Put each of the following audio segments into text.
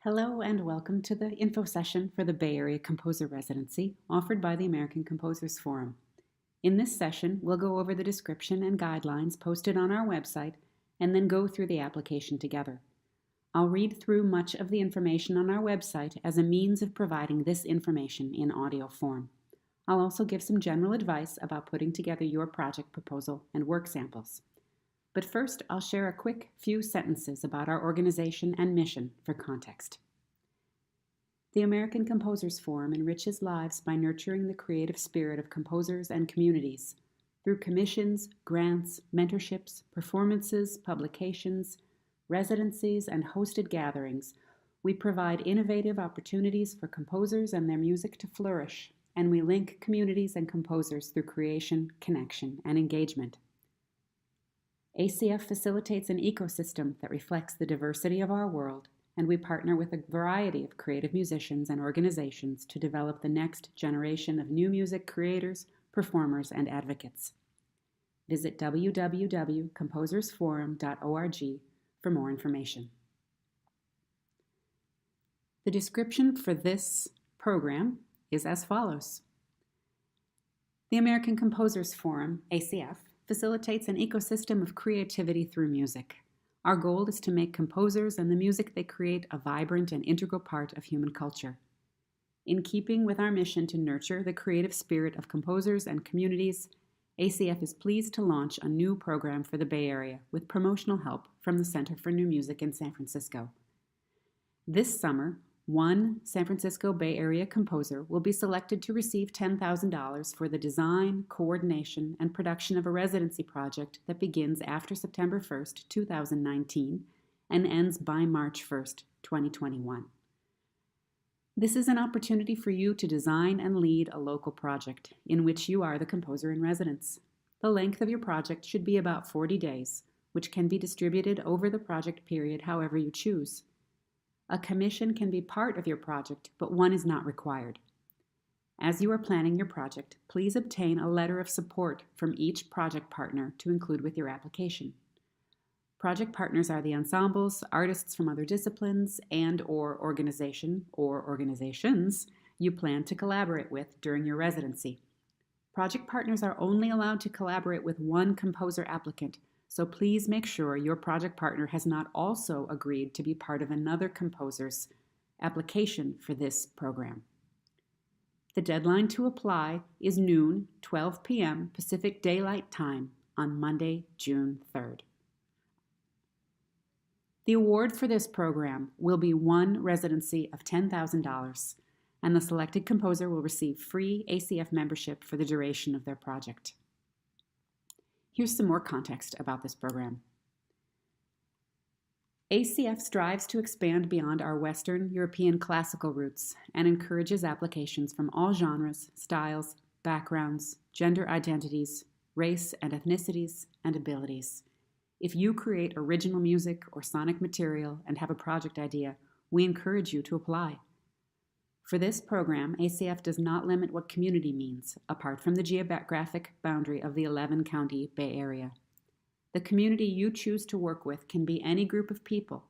Hello and welcome to the info session for the Bay Area Composer Residency offered by the American Composers Forum. In this session, we'll go over the description and guidelines posted on our website and then go through the application together. I'll read through much of the information on our website as a means of providing this information in audio form. I'll also give some general advice about putting together your project proposal and work samples. But first, I'll share a quick few sentences about our organization and mission for context. The American Composers Forum enriches lives by nurturing the creative spirit of composers and communities. Through commissions, grants, mentorships, performances, publications, residencies, and hosted gatherings, we provide innovative opportunities for composers and their music to flourish, and we link communities and composers through creation, connection, and engagement. ACF facilitates an ecosystem that reflects the diversity of our world, and we partner with a variety of creative musicians and organizations to develop the next generation of new music creators, performers, and advocates. Visit www.composersforum.org for more information. The description for this program is as follows. The American Composers Forum, ACF, facilitates an ecosystem of creativity through music. Our goal is to make composers and the music they create a vibrant and integral part of human culture. In keeping with our mission to nurture the creative spirit of composers and communities, ACF is pleased to launch a new program for the Bay Area with promotional help from the Center for New Music in San Francisco. This summer, one San Francisco Bay Area composer will be selected to receive $10,000 for the design, coordination, and production of a residency project that begins after September 1st, 2019, and ends by March 1st, 2021. This is an opportunity for you to design and lead a local project in which you are the composer in residence. The length of your project should be about 40 days, which can be distributed over the project period however you choose. A commission can be part of your project, but one is not required. As you are planning your project, please obtain a letter of support from each project partner to include with your application. Project partners are the ensembles, artists from other disciplines, and/or organization or organizations you plan to collaborate with during your residency. Project partners are only allowed to collaborate with one composer applicant, so please make sure your project partner has not also agreed to be part of another composer's application for this program. The deadline to apply is noon, 12 p.m. Pacific Daylight Time on Monday, June 3rd. The award for this program will be one residency of $10,000, and the selected composer will receive free ACF membership for the duration of their project. Here's some more context about this program. ACF strives to expand beyond our Western European classical roots and encourages applications from all genres, styles, backgrounds, gender identities, race and ethnicities, and abilities. If you create original music or sonic material and have a project idea, we encourage you to apply. For this program, ACF does not limit what community means, apart from the geographic boundary of the 11-county Bay Area. The community you choose to work with can be any group of people,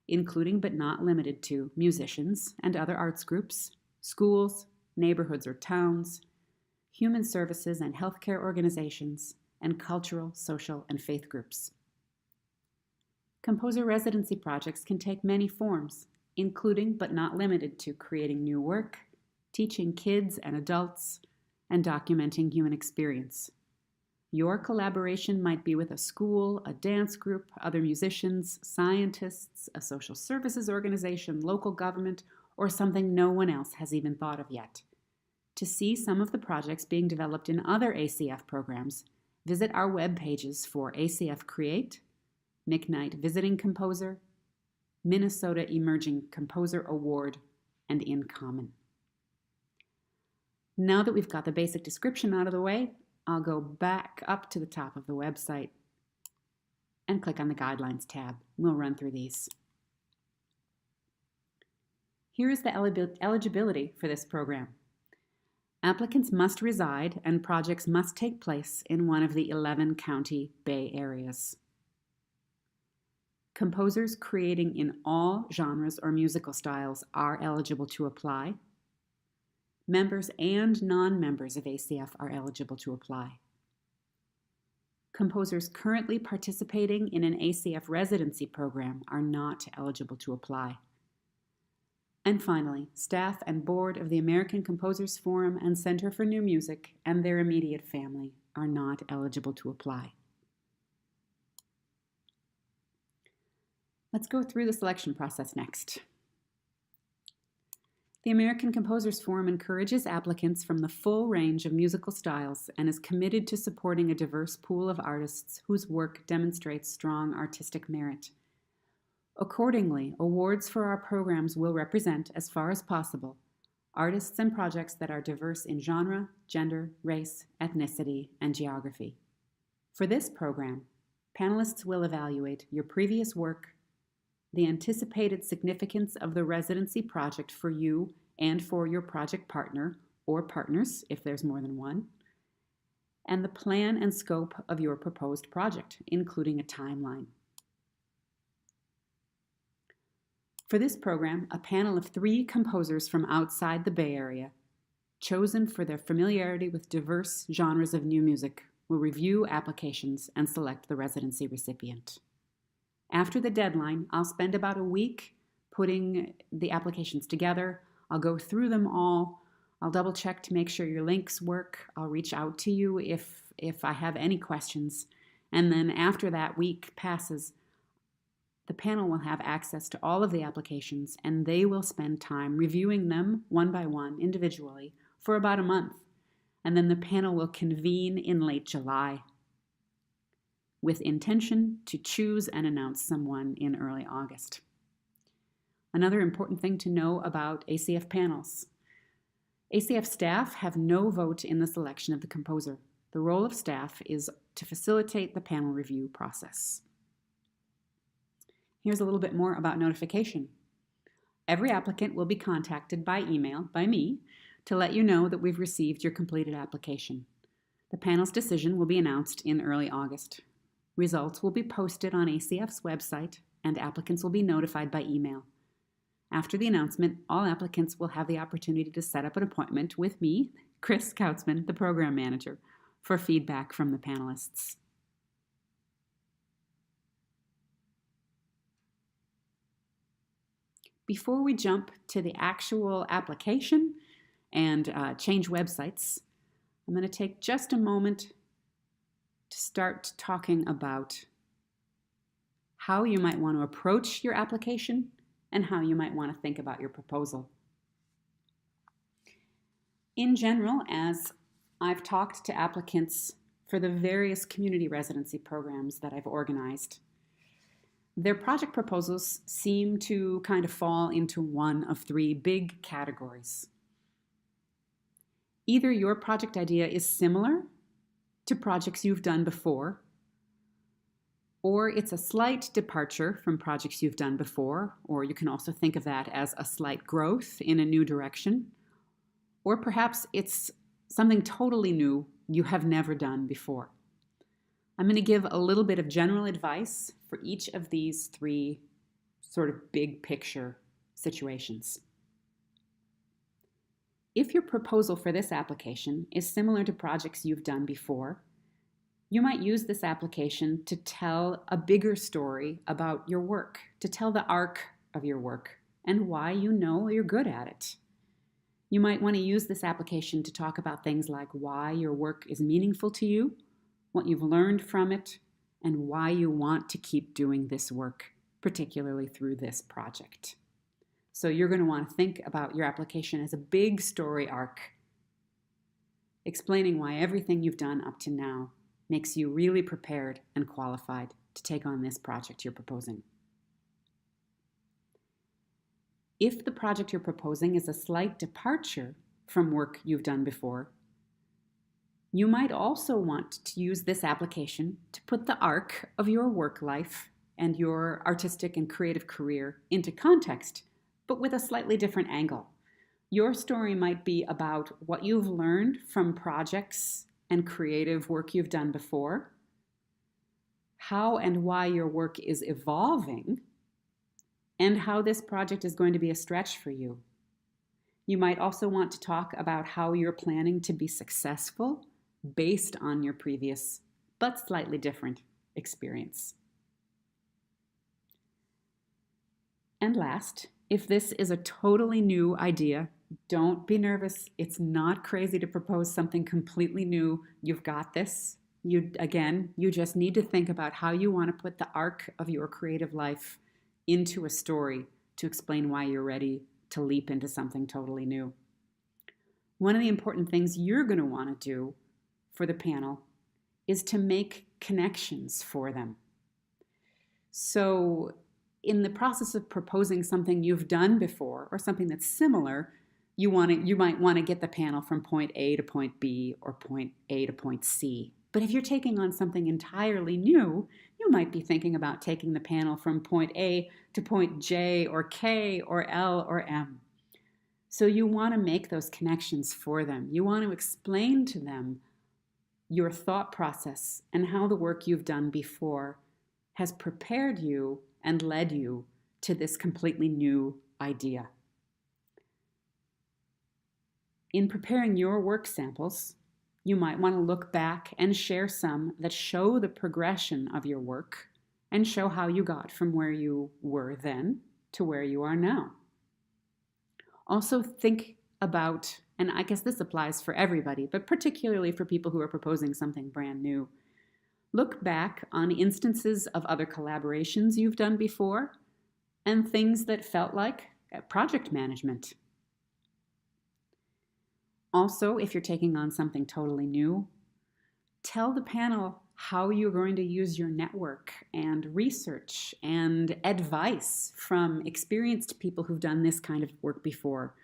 including but not limited to musicians and other arts groups, schools, neighborhoods or towns, human services and healthcare organizations, and cultural, social, and faith groups. Composer residency projects can take many forms, including but not limited to creating new work, teaching kids and adults, and documenting human experience. Your collaboration might be with a school, a dance group, other musicians, scientists, a social services organization, local government, or something no one else has even thought of yet. To see some of the projects being developed in other ACF programs, visit our web pages for ACF Create, McKnight Visiting Composer, Minnesota Emerging Composer Award, and In Common. Now that we've got the basic description out of the way, I'll go back up to the top of the website and click on the Guidelines tab. We'll run through these. Here is the eligibility for this program. Applicants must reside and projects must take place in one of the 11-county Bay Areas. Composers creating in all genres or musical styles are eligible to apply. Members and non-members of ACF are eligible to apply. Composers currently participating in an ACF residency program are not eligible to apply. And finally, staff and board of the American Composers Forum and Center for New Music and their immediate family are not eligible to apply. Let's go through the selection process next. The American Composers Forum encourages applicants from the full range of musical styles and is committed to supporting a diverse pool of artists whose work demonstrates strong artistic merit. Accordingly, awards for our programs will represent, as far as possible, artists and projects that are diverse in genre, gender, race, ethnicity, and geography. For this program, panelists will evaluate your previous work, the anticipated significance of the residency project for you and for your project partner or partners, if there's more than one, and the plan and scope of your proposed project, including a timeline. For this program, a panel of 3 composers from outside the Bay Area, chosen for their familiarity with diverse genres of new music, will review applications and select the residency recipient. After the deadline, I'll spend about a week putting the applications together. I'll go through them all. I'll double check to make sure your links work. I'll reach out to you if I have any questions. And then after that week passes, the panel will have access to all of the applications and they will spend time reviewing them one by one individually for about a month. And then the panel will convene in late July with intention to choose and announce someone in early August. Another important thing to know about ACF panels. ACF staff have no vote in the selection of the composer. The role of staff is to facilitate the panel review process. Here's a little bit more about notification. Every applicant will be contacted by email by me to let you know that we've received your completed application. The panel's decision will be announced in early August. Results will be posted on ACF's website and applicants will be notified by email. After the announcement, all applicants will have the opportunity to set up an appointment with me, Chris Kautzman, the program manager, for feedback from the panelists. Before we jump to the actual application and change websites, I'm going to take just a moment to start talking about how you might want to approach your application and how you might want to think about your proposal. In general, as I've talked to applicants for the various community residency programs that I've organized, their project proposals seem to kind of fall into one of 3 big categories. Either your project idea is similar to projects you've done before, or it's a slight departure from projects you've done before, or you can also think of that as a slight growth in a new direction, or perhaps it's something totally new you have never done before. I'm going to give a little bit of general advice for each of these 3 sort of big picture situations. If your proposal for this application is similar to projects you've done before, you might use this application to tell a bigger story about your work, to tell the arc of your work and why you know you're good at it. You might want to use this application to talk about things like why your work is meaningful to you, what you've learned from it, and why you want to keep doing this work, particularly through this project. So you're going to want to think about your application as a big story arc, explaining why everything you've done up to now makes you really prepared and qualified to take on this project you're proposing. If the project you're proposing is a slight departure from work you've done before, you might also want to use this application to put the arc of your work life and your artistic and creative career into context, but with a slightly different angle. Your story might be about what you've learned from projects and creative work you've done before, how and why your work is evolving, and how this project is going to be a stretch for you. You might also want to talk about how you're planning to be successful based on your previous but slightly different experience. And last, if this is a totally new idea, don't be nervous. It's not crazy to propose something completely new. You've got this. You just need to think about how you want to put the arc of your creative life into a story to explain why you're ready to leap into something totally new. One of the important things you're going to want to do for the panel is to make connections for them. So in the process of proposing something you've done before or something that's similar, you might want to get the panel from point A to point B or point A to point C. But if you're taking on something entirely new, you might be thinking about taking the panel from point A to point J or K or L or M. So you want to make those connections for them. You want to explain to them your thought process and how the work you've done before has prepared you and led you to this completely new idea. In preparing your work samples, you might want to look back and share some that show the progression of your work and show how you got from where you were then to where you are now. Also think about, and I guess this applies for everybody, but particularly for people who are proposing something brand new, look back on instances of other collaborations you've done before and things that felt like project management. Also, if you're taking on something totally new, tell the panel how you're going to use your network and research and advice from experienced people who've done this kind of work before.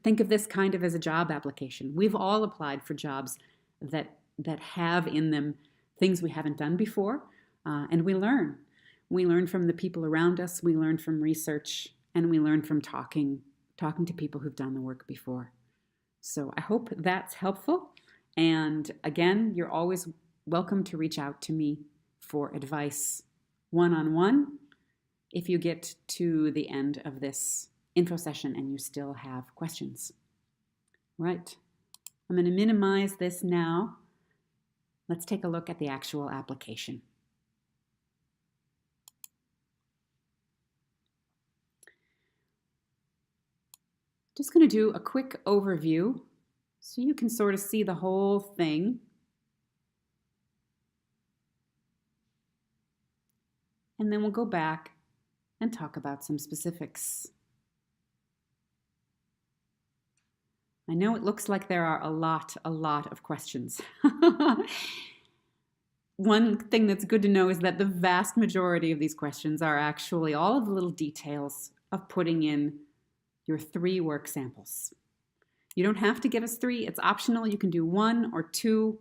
Think of this kind of as a job application. We've all applied for jobs that have in them things we haven't done before, and we learn. We learn from the people around us, we learn from research, and we learn from talking to people who've done the work before. So I hope that's helpful. And again, you're always welcome to reach out to me for advice one-on-one if you get to the end of this info session and you still have questions. Right. I'm going to minimize this now. Let's take a look at the actual application. Just going to do a quick overview so you can sort of see the whole thing. And then we'll go back and talk about some specifics. I know it looks like there are a lot of questions. One thing that's good to know is that the vast majority of these questions are actually all of the little details of putting in your 3 work samples. You don't have to give us 3. It's optional. You can do 1 or 2.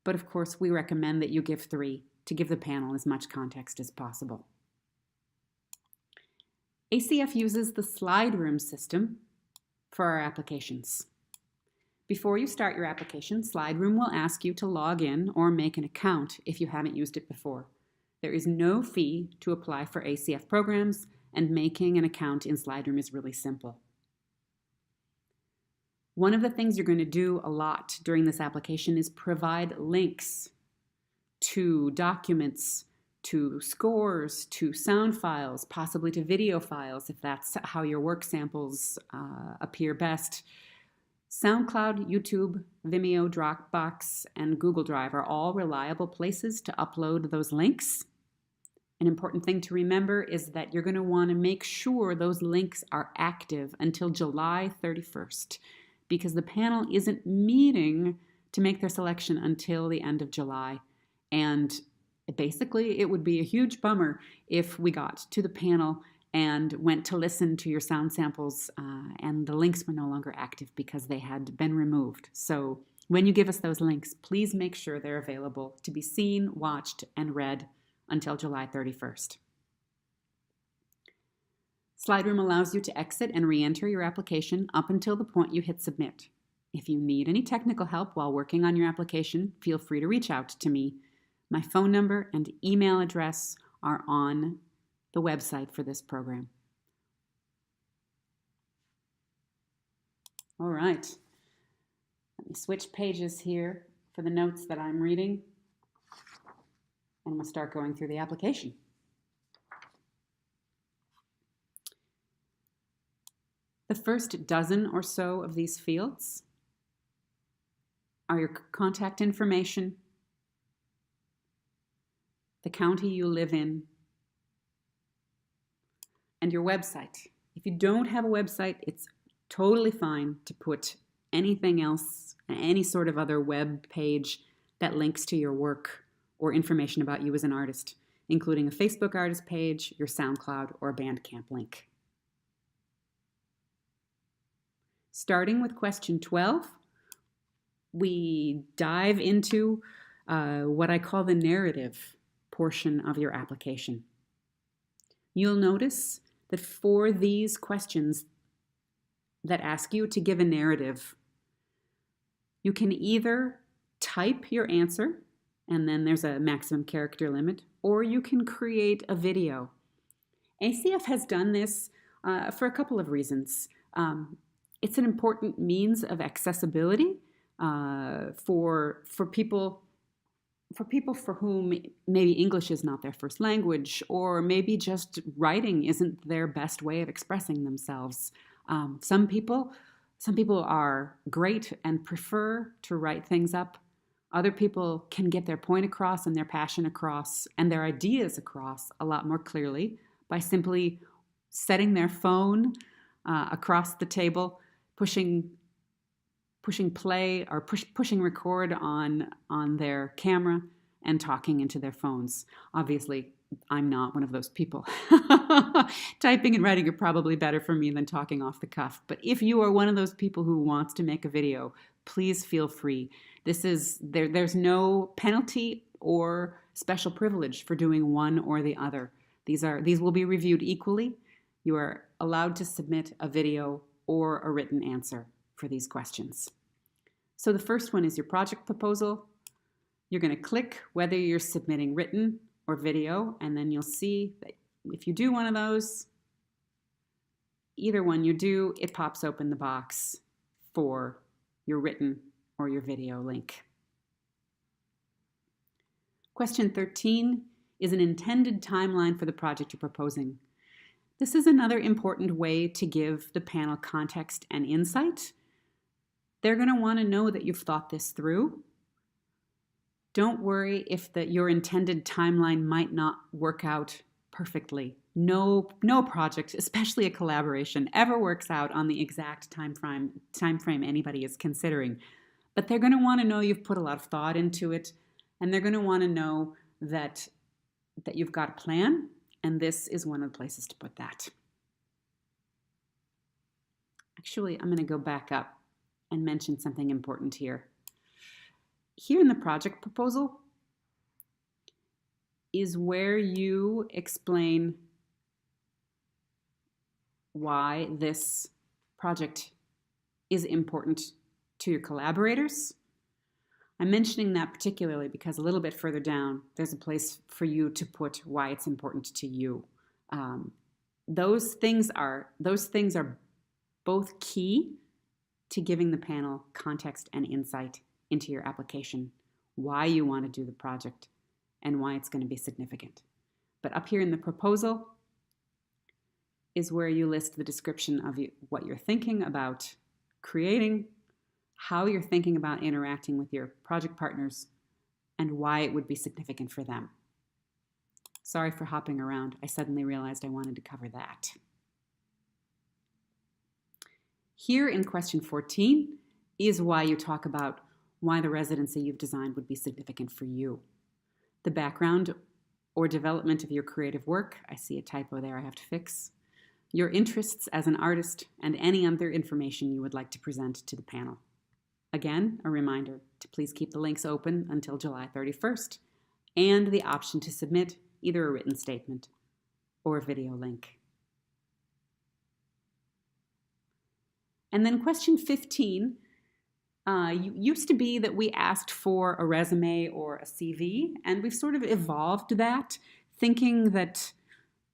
But of course, we recommend that you give 3 to give the panel as much context as possible. ACF uses the slide room system for our applications. Before you start your application, Slide Room will ask you to log in or make an account if you haven't used it before. There is no fee to apply for ACF programs, and making an account in Slide Room is really simple. One of the things you're going to do a lot during this application is provide links to documents, to scores, to sound files, possibly to video files if that's how your work samples appear best. SoundCloud, YouTube, Vimeo, Dropbox, and Google Drive are all reliable places to upload those links. An important thing to remember is that you're going to want to make sure those links are active until July 31st, because the panel isn't meeting to make their selection until the end of July. And basically, it would be a huge bummer if we got to the panel and went to listen to your sound samples and the links were no longer active because they had been removed. So when you give us those links, please make sure they're available to be seen, watched, and read until July 31st. Slide Room allows you to exit and re-enter your application up until the point you hit submit. If you need any technical help while working on your application, feel free to reach out to me. My phone number and email address are on the website for this program. All right. Let me switch pages here for the notes that I'm reading, and we'll start going through the application. The first dozen or so of these fields are your contact information, the county you live in, and your website. If you don't have a website, it's totally fine to put anything else, any sort of other web page that links to your work or information about you as an artist, including a Facebook artist page, your SoundCloud, or a Bandcamp link. Starting with question 12, we dive into what I call the narrative portion of your application. You'll notice that for these questions that ask you to give a narrative, you can either type your answer, and then there's a maximum character limit, or you can create a video. ACF has done this for a couple of reasons. It's an important means of accessibility for people for whom maybe English is not their first language, or maybe just writing isn't their best way of expressing themselves. Some people are great and prefer to write things up. Other people can get their point across and their passion across and their ideas across a lot more clearly by simply setting their phone across the table, pushing play or pushing record on their camera and talking into their phones. Obviously, I'm not one of those people. Typing and writing are probably better for me than talking off the cuff. But if you are one of those people who wants to make a video, please feel free. There's no penalty or special privilege for doing one or the other. These will be reviewed equally. You are allowed to submit a video or a written answer for these questions. So the first one is your project proposal. You're going to click whether you're submitting written or video, and then you'll see that if you do one of those, either one you do, it pops open the box for your written or your video link. Question 13 is an intended timeline for the project you're proposing. This is another important way to give the panel context and insight. They're going to want to know that you've thought this through. Don't worry if your intended timeline might not work out perfectly. No project, especially a collaboration, ever works out on the exact time frame anybody is considering. But they're going to want to know you've put a lot of thought into it, and they're going to want to know that you've got a plan, and this is one of the places to put that. Actually, I'm going to go back up and mention something important here. Here in the project proposal is where you explain why this project is important to your collaborators. I'm mentioning that particularly because a little bit further down, there's a place for you to put why it's important to you. Those things are both key to giving the panel context and insight into your application, why you want to do the project, and why it's going to be significant. But up here in the proposal is where you list the description of what you're thinking about creating, how you're thinking about interacting with your project partners, and why it would be significant for them. Sorry for hopping around. I suddenly realized I wanted to cover that. Here in question 14 is why you talk about why the residency you've designed would be significant for you. The background or development of your creative work, I see a typo there I have to fix, your interests as an artist, and any other information you would like to present to the panel. Again, a reminder to please keep the links open until July 31st, and the option to submit either a written statement or a video link. And then question 15 Used to be that we asked for a resume or a CV, and we've sort of evolved that, thinking that,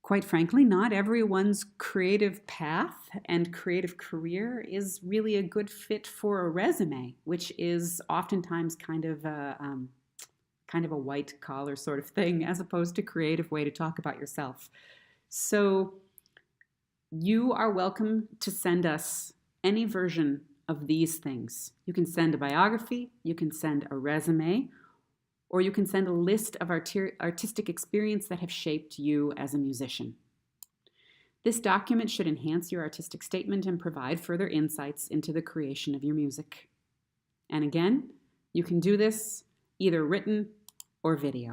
quite frankly, not everyone's creative path and creative career is really a good fit for a resume, which is oftentimes kind of a white collar sort of thing, as opposed to creative way to talk about yourself. So you are welcome to send us any version of these things. You can send a biography, you can send a resume, or you can send a list of artistic experience that have shaped you as a musician. This document should enhance your artistic statement and provide further insights into the creation of your music. And again, you can do this either written or video.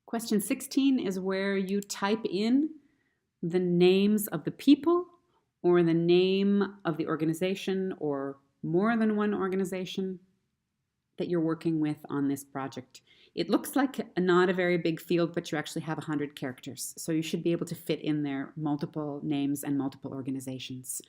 Question 16 is where you type in the names of the people or the name of the organization or more than one organization that you're working with on this project. It looks like not a very big field, but you actually have 100 characters. So you should be able to fit in there multiple names and multiple organizations.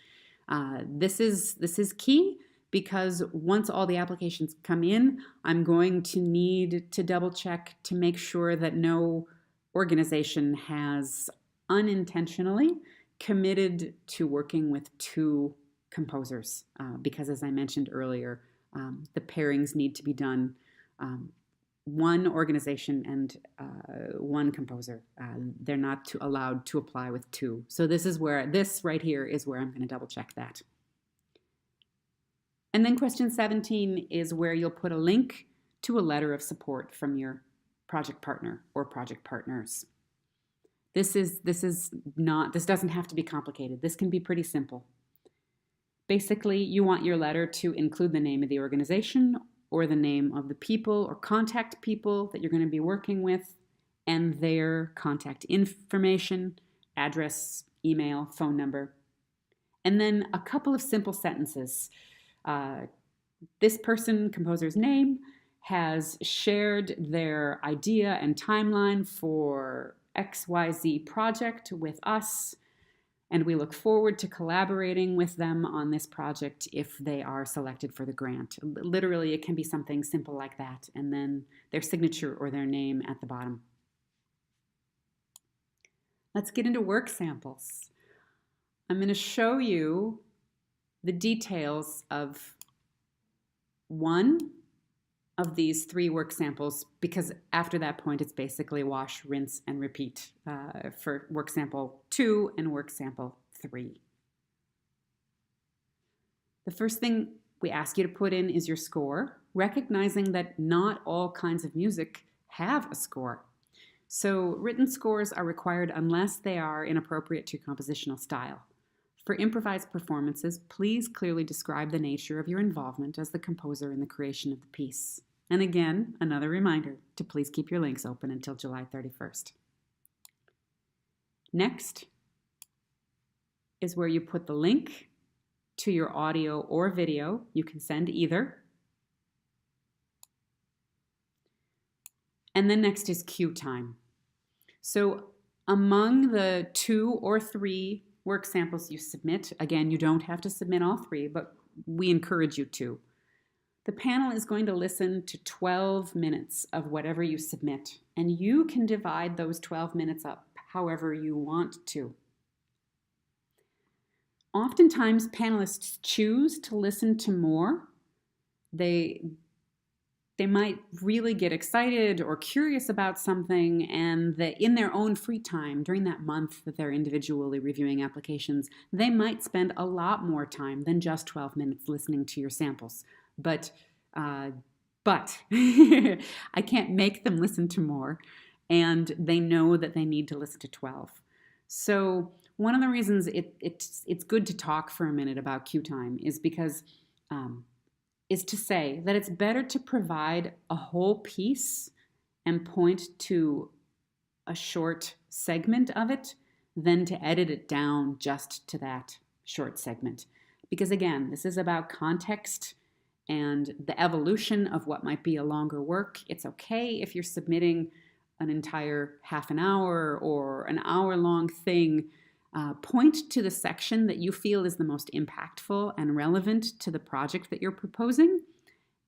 This is key because once all the applications come in, I'm going to need to double check to make sure that no organization has unintentionally committed to working with two composers because, as I mentioned earlier, the pairings need to be done one organization and one composer. They're not allowed to apply with two. So this right here is where I'm going to double check that. And then question 17 is where you'll put a link to a letter of support from your project partner or project partners. This doesn't have to be complicated. This can be pretty simple. Basically, you want your letter to include the name of the organization or the name of the people or contact people that you're going to be working with and their contact information, address, email, phone number. And then a couple of simple sentences. This person, composer's name, has shared their idea and timeline for XYZ project with us, and we look forward to collaborating with them on this project if they are selected for the grant. Literally, it can be something simple like that, and then their signature or their name at the bottom. Let's get into work samples. I'm going to show you the details of one of these 3 work samples, because after that point it's basically wash, rinse, and repeat for work sample 2 and work sample 3. The first thing we ask you to put in is your score, recognizing that not all kinds of music have a score. So written scores are required unless they are inappropriate to your compositional style. For improvised performances, please clearly describe the nature of your involvement as the composer in the creation of the piece. And again, another reminder to please keep your links open until July 31st. Next is where you put the link to your audio or video. You can send either. And then next is cue time. So among the 2 or 3 work samples you submit, again, you don't have to submit all 3, but we encourage you to. The panel is going to listen to 12 minutes of whatever you submit, and you can divide those 12 minutes up however you want to. Oftentimes, panelists choose to listen to more. They might really get excited or curious about something, and in their own free time during that month that they're individually reviewing applications, they might spend a lot more time than just 12 minutes listening to your samples. But I can't make them listen to more, and they know that they need to listen to 12. So one of the reasons it's good to talk for a minute about cue time is because is to say that it's better to provide a whole piece and point to a short segment of it than to edit it down just to that short segment. Because again, this is about context and the evolution of what might be a longer work. It's okay if you're submitting an entire half an hour or an hour-long thing. Point to the section that you feel is the most impactful and relevant to the project that you're proposing.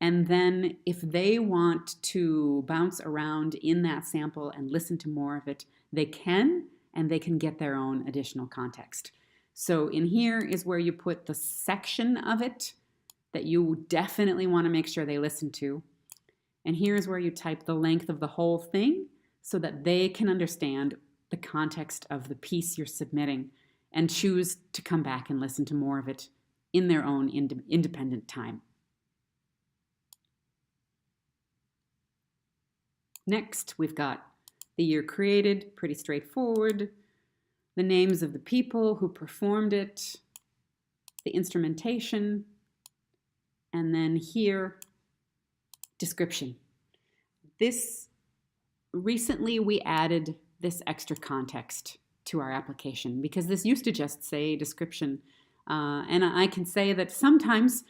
And then if they want to bounce around in that sample and listen to more of it, they can, and they can get their own additional context. So in here is where you put the section of it that you definitely want to make sure they listen to. And here's where you type the length of the whole thing so that they can understand the context of the piece you're submitting and choose to come back and listen to more of it in their own independent time. Next, we've got the year created, pretty straightforward, the names of the people who performed it, the instrumentation, and then here, description. Recently we added this extra context to our application because this used to just say description. And I can say that sometimes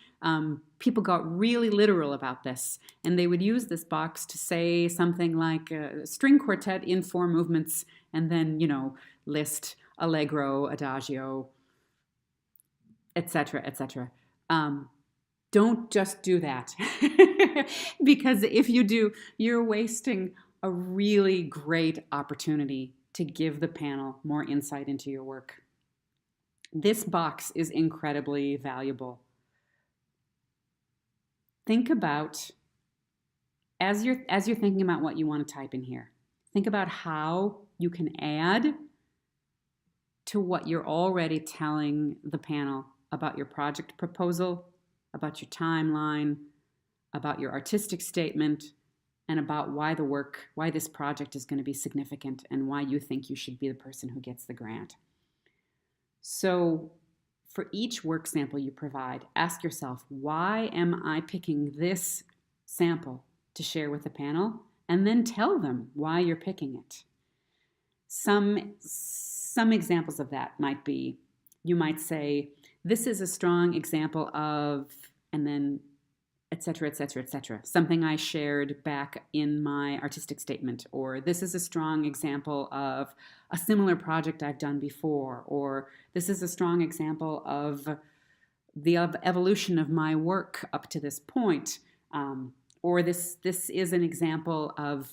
people got really literal about this, and they would use this box to say something like string quartet in 4 movements, and then, list allegro, adagio, etc., etc. Don't just do that because if you do, you're wasting a really great opportunity to give the panel more insight into your work. This box is incredibly valuable. Think about, as you're thinking about what you want to type in here, think about how you can add to what you're already telling the panel about your project proposal, about your timeline, about your artistic statement, and about why this project is going to be significant and why you think you should be the person who gets the grant. So for each work sample you provide, ask yourself, why am I picking this sample to share with the panel? And then tell them why you're picking it. Some examples of that might be, you might say, this is a strong example of, and then et cetera, et cetera, et cetera. Something I shared back in my artistic statement, or this is a strong example of a similar project I've done before, or this is a strong example of the evolution of my work up to this point, or this is an example of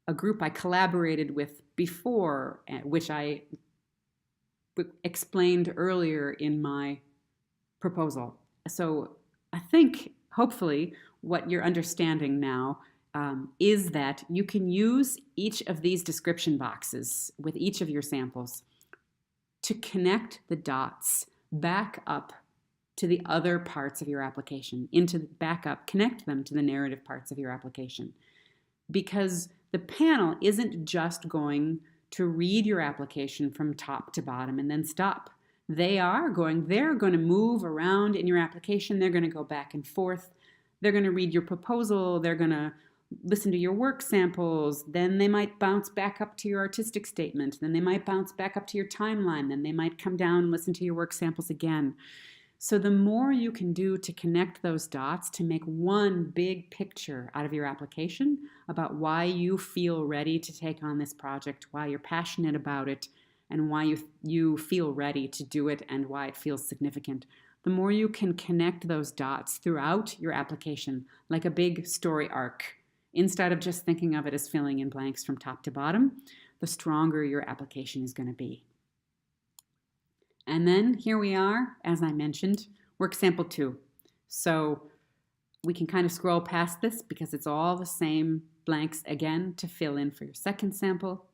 a group I collaborated with before, which I explained earlier in my proposal. So I think, hopefully, what you're understanding now is that you can use each of these description boxes with each of your samples to connect the dots back up to the other parts of your application, connect them to the narrative parts of your application. Because the panel isn't just going to read your application from top to bottom and then stop. They're going to move around in your application. They're going to go back and forth. They're going to read your proposal. They're going to listen to your work samples. Then they might bounce back up to your artistic statement. Then they might bounce back up to your timeline. Then they might come down and listen to your work samples again. So the more you can do to connect those dots to make one big picture out of your application about why you feel ready to take on this project, why you're passionate about it, and why you feel ready to do it and why it feels significant, the more you can connect those dots throughout your application like a big story arc, instead of just thinking of it as filling in blanks from top to bottom, the stronger your application is going to be. And then here we are, as I mentioned, work sample 2. So we can kind of scroll past this because it's all the same blanks again to fill in for your second sample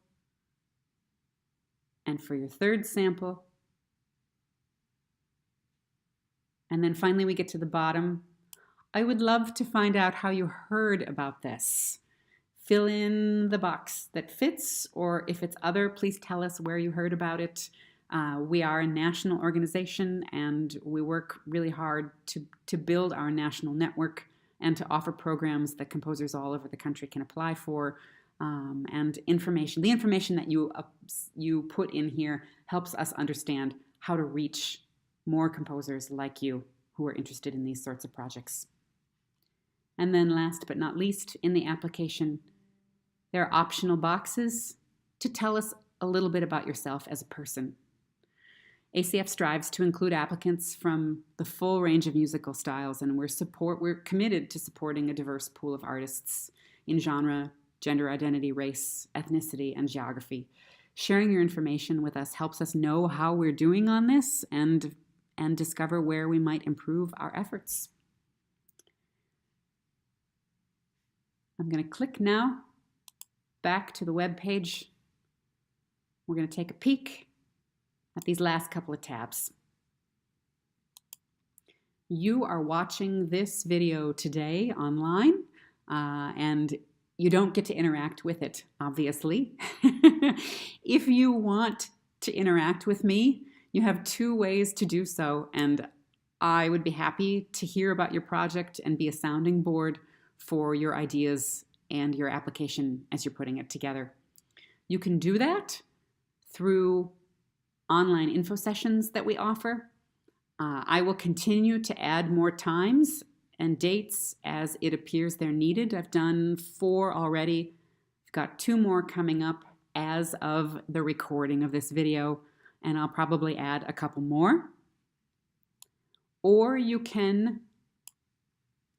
and for your third sample. And then finally we get to the bottom. I would love to find out how you heard about this. Fill in the box that fits, or if it's other, please tell us where you heard about it. We are a national organization and we work really hard to build our national network and to offer programs that composers all over the country can apply for. And the information that you put in here helps us understand how to reach more composers like you who are interested in these sorts of projects. And then last but not least, in the application, there are optional boxes to tell us a little bit about yourself as a person. ACF strives to include applicants from the full range of musical styles, and we're committed to supporting a diverse pool of artists in genre, gender identity, race, ethnicity, and geography. Sharing your information with us helps us know how we're doing on this and discover where we might improve our efforts. I'm going to click now back to the web page. We're going to take a peek at these last couple of tabs. You are watching this video today online, and you don't get to interact with it, obviously. If you want to interact with me, you have two ways to do so, and I would be happy to hear about your project and be a sounding board for your ideas and your application as you're putting it together. You can do that through online info sessions that we offer. I will continue to add more times and dates as it appears they're needed. I've done 4 already. I've got 2 more coming up as of the recording of this video, and I'll probably add a couple more. Or you can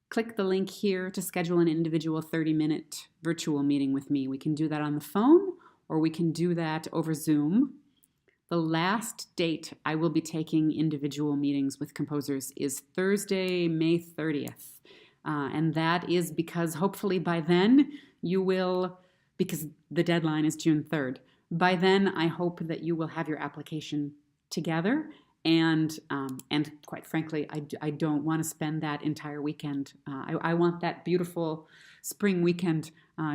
click the link here to schedule an individual 30-minute virtual meeting with me. We can do that on the phone, or we can do that over Zoom. The last date I will be taking individual meetings with composers is Thursday, May 30th. And that is because hopefully by then you will, because the deadline is June 3rd, by then I hope that you will have your application together. And quite frankly, I don't want to spend that entire weekend. I want that beautiful spring weekend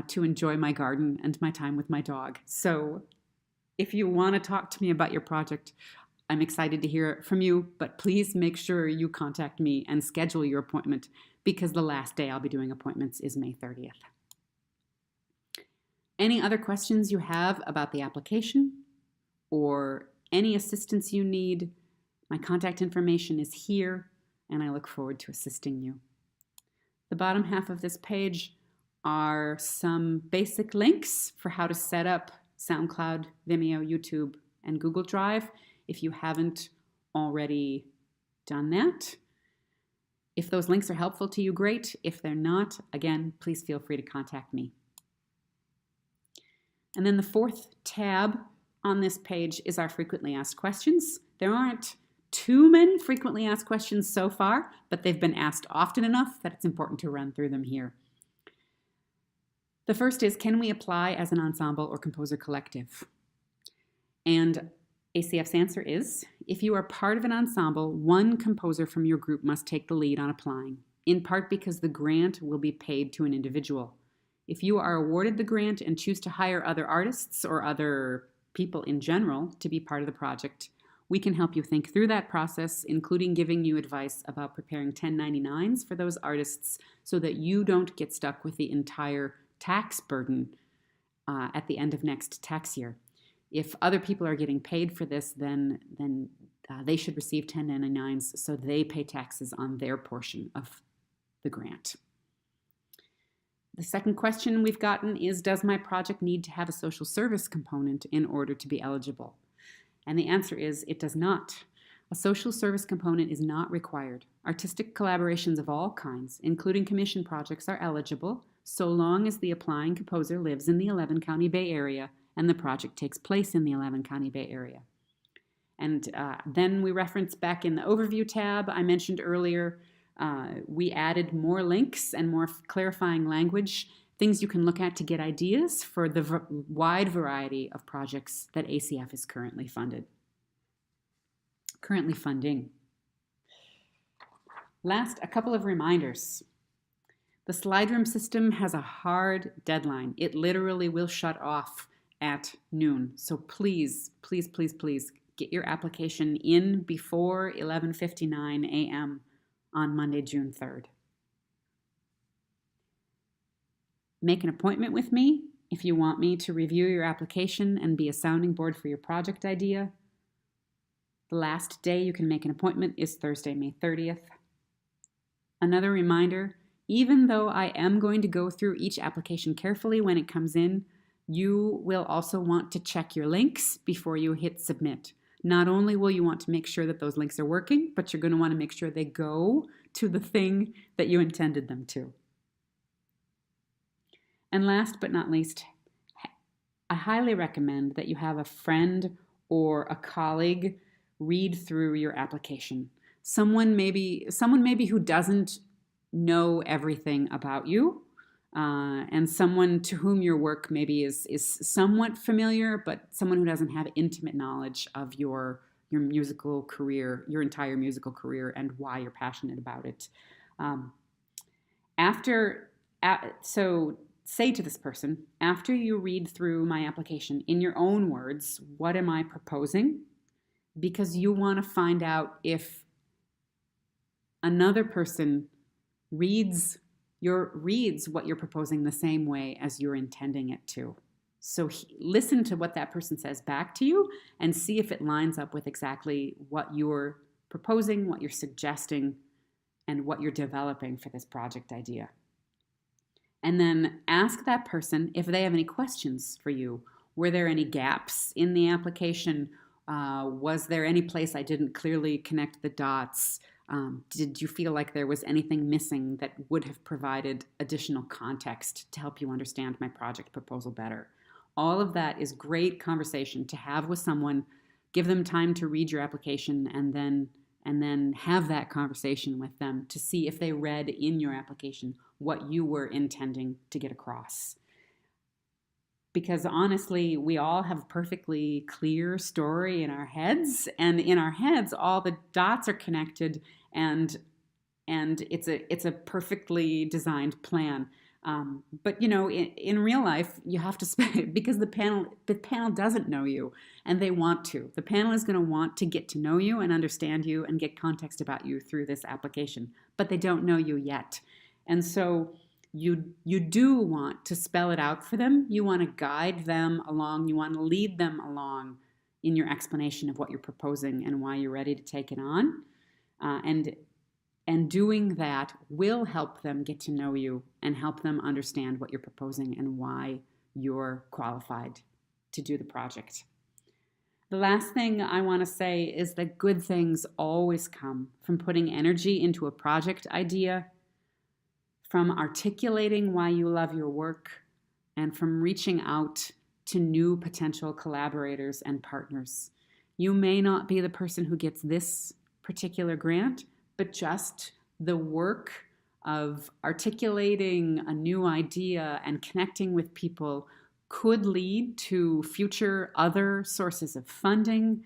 to enjoy my garden and my time with my dog. So if you want to talk to me about your project, I'm excited to hear it from you, but please make sure you contact me and schedule your appointment, because the last day I'll be doing appointments is May 30th. Any other questions you have about the application or any assistance you need, my contact information is here, and I look forward to assisting you. The bottom half of this page are some basic links for how to set up SoundCloud, Vimeo, YouTube, and Google Drive if you haven't already done that. If those links are helpful to you, great. If they're not, again, please feel free to contact me. And then the 4th tab on this page is our frequently asked questions. There aren't too many frequently asked questions so far, but they've been asked often enough that it's important to run through them here. The first is, can we apply as an ensemble or composer collective? And ACF's answer is, if you are part of an ensemble, one composer from your group must take the lead on applying, in part because the grant will be paid to an individual. If you are awarded the grant and choose to hire other artists or other people in general to be part of the project, we can help you think through that process, including giving you advice about preparing 1099s for those artists so that you don't get stuck with the entire tax burden at the end of next tax year. If other people are getting paid for this, then they should receive 1099s so they pay taxes on their portion of the grant. The second question we've gotten is, does my project need to have a social service component in order to be eligible? And the answer is, it does not. A social service component is not required. Artistic collaborations of all kinds, including commission projects, are eligible so long as the applying composer lives in the 11-county Bay Area and the project takes place in the 11-county Bay Area. And then we reference back in the overview tab I mentioned earlier, we added more links and more clarifying language, things you can look at to get ideas for the wide variety of projects that ACF is currently funding. Last, a couple of reminders. The slide room system has a hard deadline. It literally will shut off at noon. So please, please, please, please get your application in before 11:59 a.m. on Monday, June 3rd. Make an appointment with me if you want me to review your application and be a sounding board for your project idea. The last day you can make an appointment is Thursday, May 30th. Another reminder, even though I am going to go through each application carefully when it comes in, you will also want to check your links before you hit submit. Not only will you want to make sure that those links are working, but you're going to want to make sure they go to the thing that you intended them to. And last but not least, I highly recommend that you have a friend or a colleague read through your application. Someone maybe who doesn't know everything about you, and someone to whom your work maybe is somewhat familiar, but someone who doesn't have intimate knowledge of your musical career, your entire musical career, and why you're passionate about it. So say to this person, after you read through my application, in your own words, what am I proposing? Because you want to find out if another person reads what you're proposing the same way as you're intending it to. So listen to what that person says back to you and see if it lines up with exactly what you're proposing, what you're suggesting, and what you're developing for this project idea. And then ask that person if they have any questions for you. Were there any gaps in the application? Was there any place I didn't clearly connect the dots? Did you feel like there was anything missing that would have provided additional context to help you understand my project proposal better? All of that is great conversation to have with someone. Give them time to read your application and then have that conversation with them to see if they read in your application what you were intending to get across. Because honestly, we all have a perfectly clear story in our heads, and in our heads, all the dots are connected, and it's a perfectly designed plan. But in real life, you have to because the panel doesn't know you, and they want to. The panel is going to want to get to know you and understand you and get context about you through this application, but they don't know you yet, and so you do want to spell it out for them. You want to guide them along. You want to lead them along in your explanation of what you're proposing and why you're ready to take it on, and doing that will help them get to know you and help them understand what you're proposing and why you're qualified to do the project. The last thing I want to say is that good things always come from putting energy into a project idea, from articulating why you love your work, and from reaching out to new potential collaborators and partners. You may not be the person who gets this particular grant, but just the work of articulating a new idea and connecting with people could lead to future other sources of funding.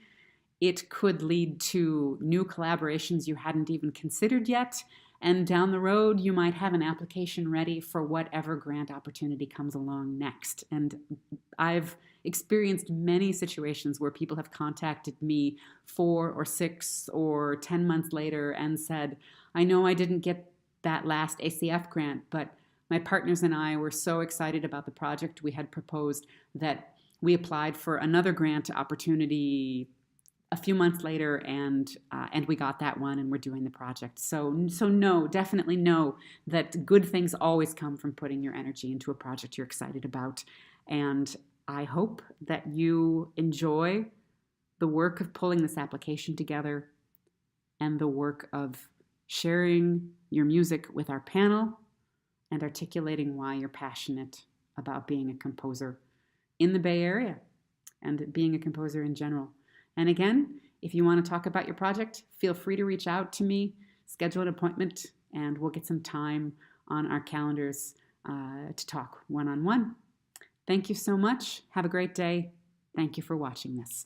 It could lead to new collaborations you hadn't even considered yet. And down the road, you might have an application ready for whatever grant opportunity comes along next. And I've experienced many situations where people have contacted me 4 or 6 or 10 months later and said, I know I didn't get that last ACF grant, but my partners and I were so excited about the project we had proposed that we applied for another grant opportunity a few months later, and we got that one, and we're doing the project. So no, definitely know that good things always come from putting your energy into a project you're excited about. And I hope that you enjoy the work of pulling this application together and the work of sharing your music with our panel and articulating why you're passionate about being a composer in the Bay Area and being a composer in general. And again, if you want to talk about your project, feel free to reach out to me, schedule an appointment, and we'll get some time on our calendars to talk one-on-one. Thank you so much. Have a great day. Thank you for watching this.